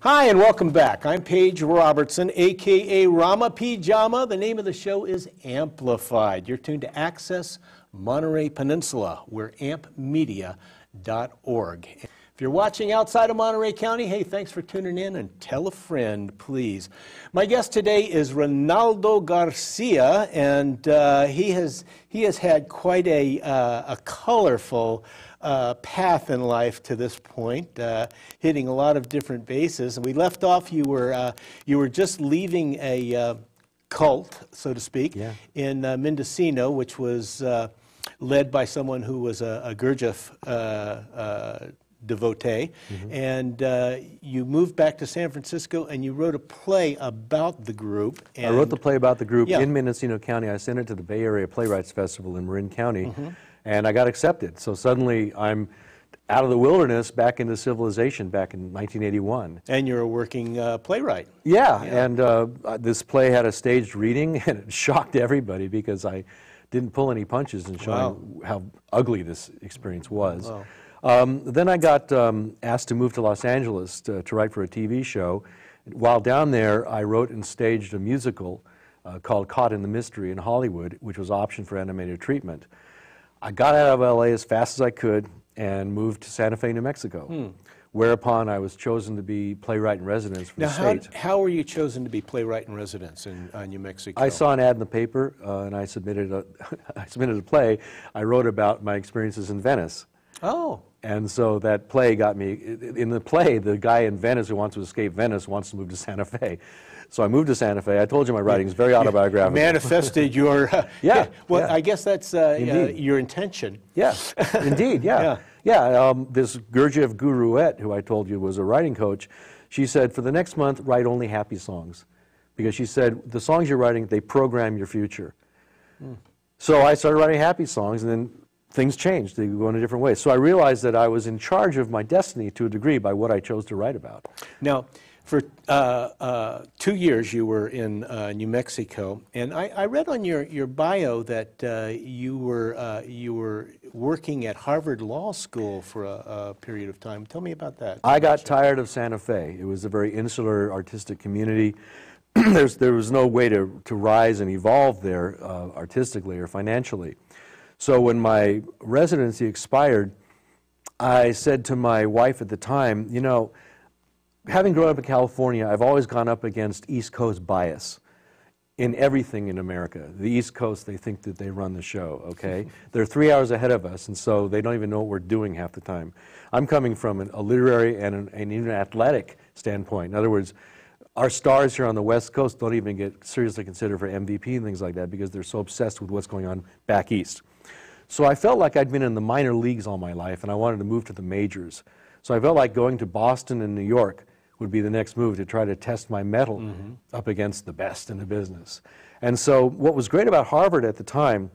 Hi and welcome back. I'm Paige Robertson, aka Rama P. Jama. The name of the show is Amplified. You're tuned to Access Monterey Peninsula. We're ampmedia.org. If you're watching outside of Monterey County, hey, thanks for tuning in and tell a friend, please. My guest today is Reinaldo Garcia, and he has had quite a colorful path in life to this point, hitting a lot of different bases. And we left off, you were just leaving a cult, so to speak, in Mendocino, which was led by someone who was a Gurdjieff devotee, and you moved back to San Francisco and you wrote a play about the group. And I wrote the play about the group in Mendocino County. I sent it to the Bay Area Playwrights Festival in Marin County, and I got accepted. So suddenly I'm out of the wilderness back into civilization back in 1981. And you're a working playwright. And this play had a staged reading, and it shocked everybody because I didn't pull any punches in showing how ugly this experience was. Then I got asked to move to Los Angeles to write for a TV show. While down there, I wrote and staged a musical called Caught in the Mystery in Hollywood, which was optioned for animated treatment. I got out of LA as fast as I could and moved to Santa Fe, New Mexico, whereupon I was chosen to be playwright in residence for the state. How were you chosen to be playwright in residence in New Mexico? I saw an ad in the paper, and I submitted a play. I wrote about my experiences in Venice. Oh. And so that play got me, in the play, the guy in Venice who wants to escape Venice wants to move to Santa Fe. So I moved to Santa Fe. I told you my writing is very autobiographical. Manifested your, I guess that's your intention. Yeah, indeed, this Gurdjieff guruette, who I told you was a writing coach, she said, for the next month, write only happy songs. Because she said, the songs you're writing, they program your future. So I started writing happy songs, and then things changed. They go in a different way. So I realized that I was in charge of my destiny to a degree by what I chose to write about. Now, for 2 years you were in New Mexico, and I read on your bio that you were working at Harvard Law School for a period of time. Tell me about that. I got tired of Santa Fe. It was a very insular artistic community. There was no way to rise and evolve there artistically or financially. So when my residency expired, I said to my wife at the time, you know, having grown up in California, I've always gone up against East Coast bias in everything in America. The East Coast, they think that they run the show, okay? They're 3 hours ahead of us, and so they don't even know what we're doing half the time. I'm coming from a literary and even an athletic standpoint. In other words, our stars here on the West Coast don't even get seriously considered for MVP and things like that because they're so obsessed with what's going on back east. So I felt like I'd been in the minor leagues all my life, and I wanted to move to the majors. So I felt like going to Boston and New York would be the next move to try to test my mettle up against the best in the business. And so what was great about Harvard at the time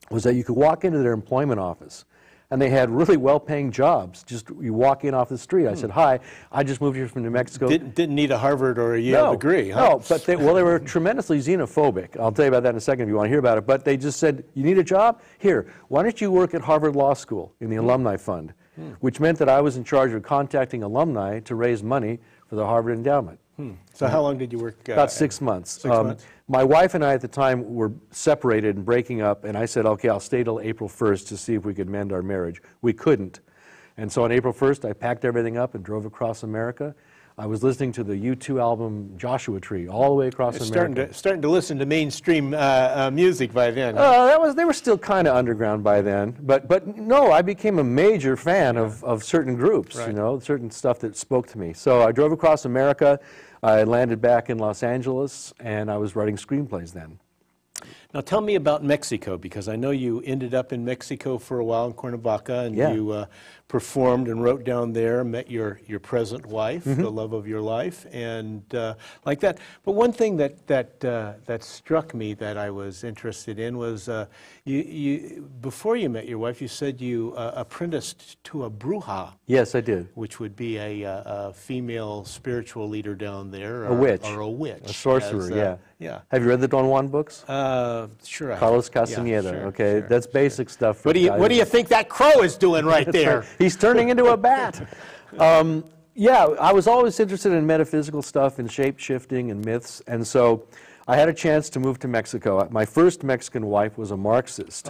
was that you could walk into their employment office, and they had really well-paying jobs. Just you walk in off the street. I said, hi, I just moved here from New Mexico. Didn't need a Harvard or a Yale degree, huh? No, but they were tremendously xenophobic. I'll tell you about that in a second if you want to hear about it. But they just said, you need a job? Here, why don't you work at Harvard Law School in the Alumni Fund, which meant that I was in charge of contacting alumni to raise money for the Harvard Endowment. So how long did you work? About 6 months. 6 months? My wife and I at the time were separated and breaking up, and I said, okay, I'll stay till April 1st to see if we could mend our marriage. We couldn't. And so on April 1st, I packed everything up and drove across America. I was listening to the U2 album Joshua Tree all the way across America. Starting to listen to mainstream music by then. They were still kind of underground by then. But no, I became a major fan of certain groups, you know, certain stuff that spoke to me. So I drove across America. I landed back in Los Angeles, and I was writing screenplays then. Now tell me about Mexico, because I know you ended up in Mexico for a while in Cuernavaca, and you performed and wrote down there, met your present wife, the love of your life, and like that. But one thing that struck me that I was interested in was before you met your wife, you said you apprenticed to a bruja. Yes, I did. Which would be a female spiritual leader down there. A witch. Or a witch. A sorcerer, yeah. Have you read the Don Juan books? Sure. Carlos Castañeda, okay? That's basic stuff. What do you think that crow is doing right there? He's turning into a bat. Yeah, I was always interested in metaphysical stuff and shape-shifting and myths, and so I had a chance to move to Mexico. My first Mexican wife was a Marxist,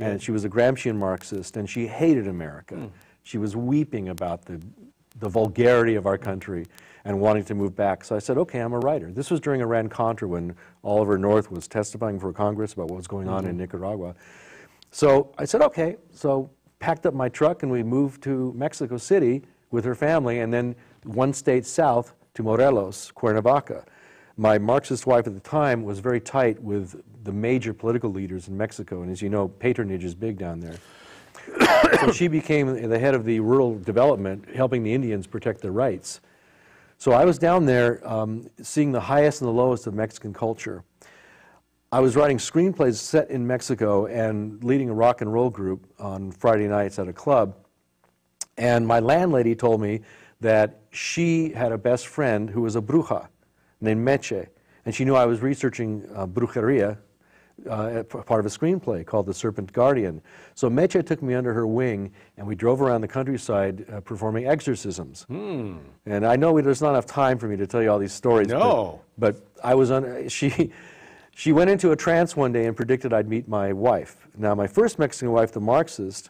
and she was a Gramscian Marxist, and she hated America. She was weeping about the vulgarity of our country and wanting to move back. So I said, okay, I'm a writer. This was during Iran-Contra when Oliver North was testifying for Congress about what was going on in Nicaragua. So I said, okay, so packed up my truck and we moved to Mexico City with her family, and then one state south to Morelos, Cuernavaca. My Marxist wife at the time was very tight with the major political leaders in Mexico, and as you know, patronage is big down there. So she became the head of the rural development, helping the Indians protect their rights. So I was down there seeing the highest and the lowest of Mexican culture. I was writing screenplays set in Mexico and leading a rock and roll group on Friday nights at a club. And my landlady told me that she had a best friend who was a bruja named Meche. And she knew I was researching brujeria, part of a screenplay called The Serpent Guardian. So Meche took me under her wing, and we drove around the countryside performing exorcisms. And I know there's not enough time for me to tell you all these stories. No. But I was on. She went into a trance one day and predicted I'd meet my wife. Now, my first Mexican wife, the Marxist,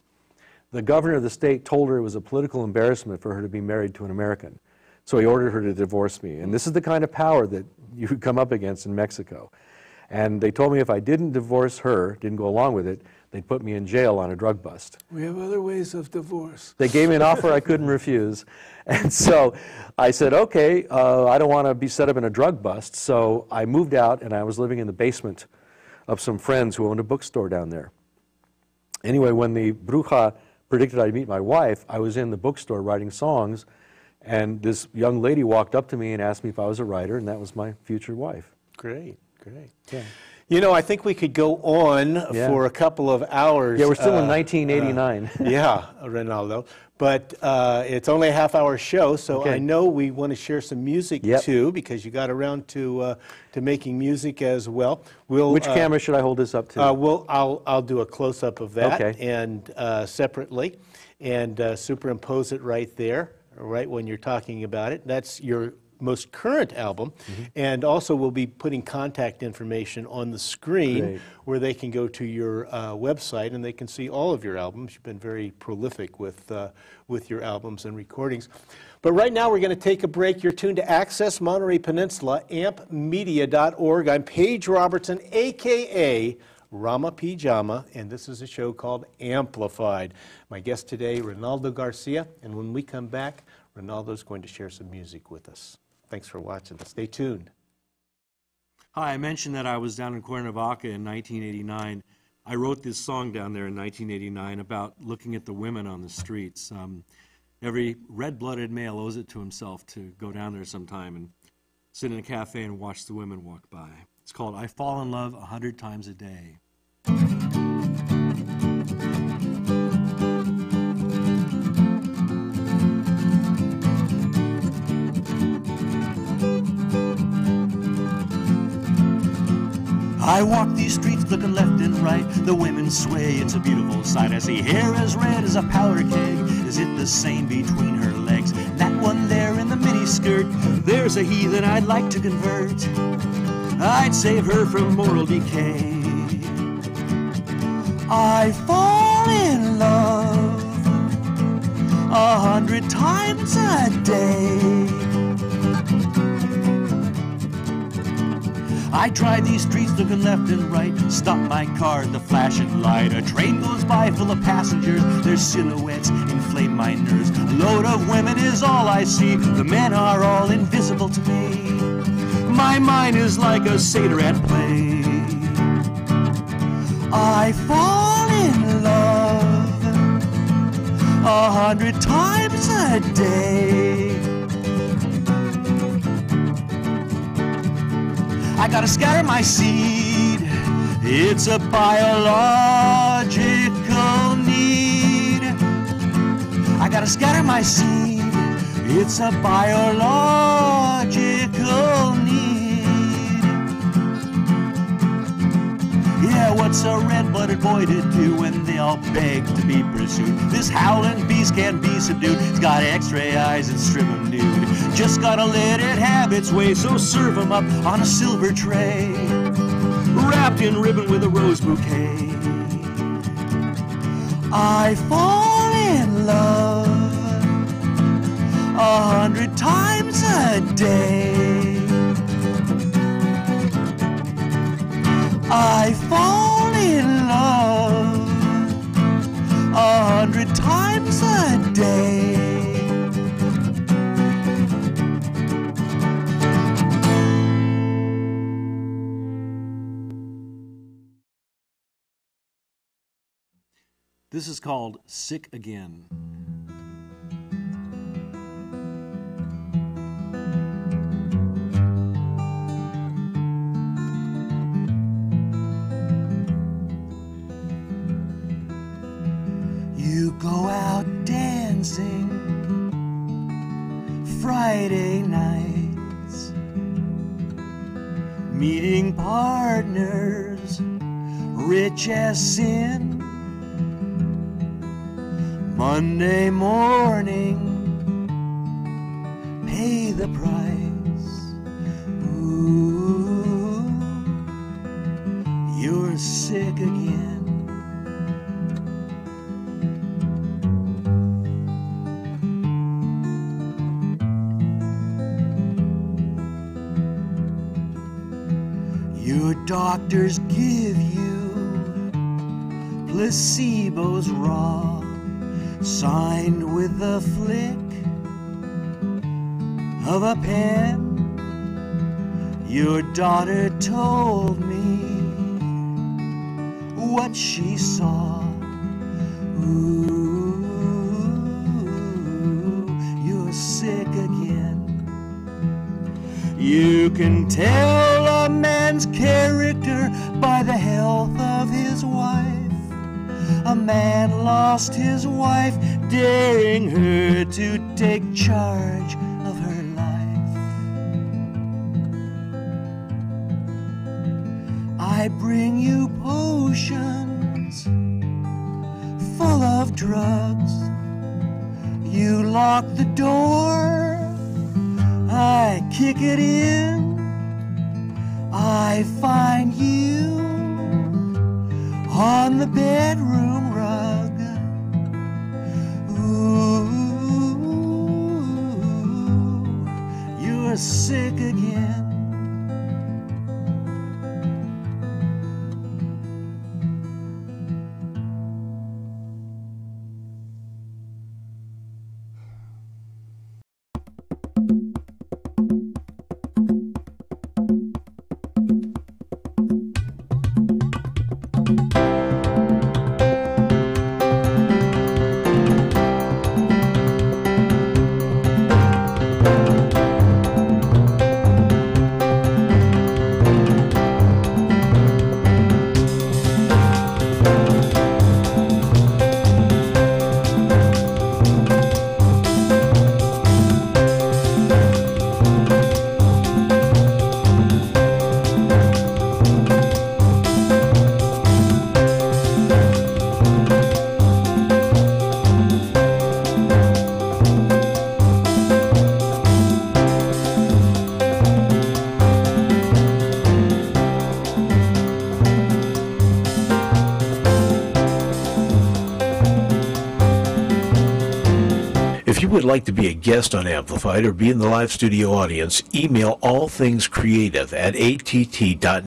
the governor of the state told her it was a political embarrassment for her to be married to an American. So he ordered her to divorce me. And this is the kind of power that you come up against in Mexico. And they told me if I didn't divorce her, didn't go along with it, they'd put me in jail on a drug bust. We have other ways of divorce. They gave me an offer I couldn't refuse. And so I said, okay, I don't want to be set up in a drug bust. So I moved out, and I was living in the basement of some friends who owned a bookstore down there. Anyway, when the bruja predicted I'd meet my wife, I was in the bookstore writing songs, and this young lady walked up to me and asked me if I was a writer, and that was my future wife. Great, great. Yeah. You know, I think we could go on for a couple of hours. Yeah, we're still in 1989. Yeah, Reinaldo. But it's only a half-hour show, so I know we want to share some music too, because you got around to making music as well. Which camera should I hold this up to? I'll do a close-up of that, and separately, and superimpose it right there, right when you're talking about it. That's your most current album, and also we'll be putting contact information on the screen where they can go to your website and they can see all of your albums. You've been very prolific with your albums and recordings. But right now we're going to take a break. You're tuned to Access Monterey Peninsula, ampmedia.org. I'm Paige Robertson, a.k.a. Rama P. Jama, and this is a show called Amplified. My guest today, Reinaldo Garcia, and when we come back, Reinaldo's going to share some music with us. Thanks for watching. Stay tuned. Hi, I mentioned that I was down in Cuernavaca in 1989. I wrote this song down there in 1989 about looking at the women on the streets. Every red-blooded male owes it to himself to go down there sometime and sit in a cafe and watch the women walk by. It's called I Fall in Love 100 Times a Day. I walk these streets looking left and right. The women sway, it's a beautiful sight. I see hair as red as a powder keg. Is it the same between her legs? That one there in the miniskirt, there's a heathen I'd like to convert. I'd save her from moral decay. I fall in love 100 times a day. I drive these streets looking left and right. Stop my car at the flashing light. A train goes by full of passengers. Their silhouettes inflame my nerves. A load of women is all I see. The men are all invisible to me. My mind is like a satyr at play. I fall in love 100 times a day. I gotta scatter my seed. It's a biological need. I gotta scatter my seed. It's a biological need. Yeah, what's a red-blooded boy boy to do when they all beg to be pursued? This howling beast can't be subdued. It's got x-ray eyes and strip 'em nude. Just gotta let it have its way, so serve 'em up on a silver tray, wrapped in ribbon with a rose bouquet. I fall in love 100 times a day. I fall in love 100 times a day. This is called Sick Again. You go out dancing Friday nights, meeting partners rich as sin. Monday morning, pay the price. Ooh, you're sick again. Your doctors give you placebos raw, signed with the flick of a pen. Your daughter told me what she saw. Ooh, you're sick again. You can tell a man's character by the health of his wife. A man lost his wife, daring her to take charge of her life. I bring you potions full of drugs. You lock the door, I kick it in. I find you on the bedroom rug. Ooh, you're sick again. If you would like to be a guest on Amplified or be in the live studio audience, email allthingscreative@att.net.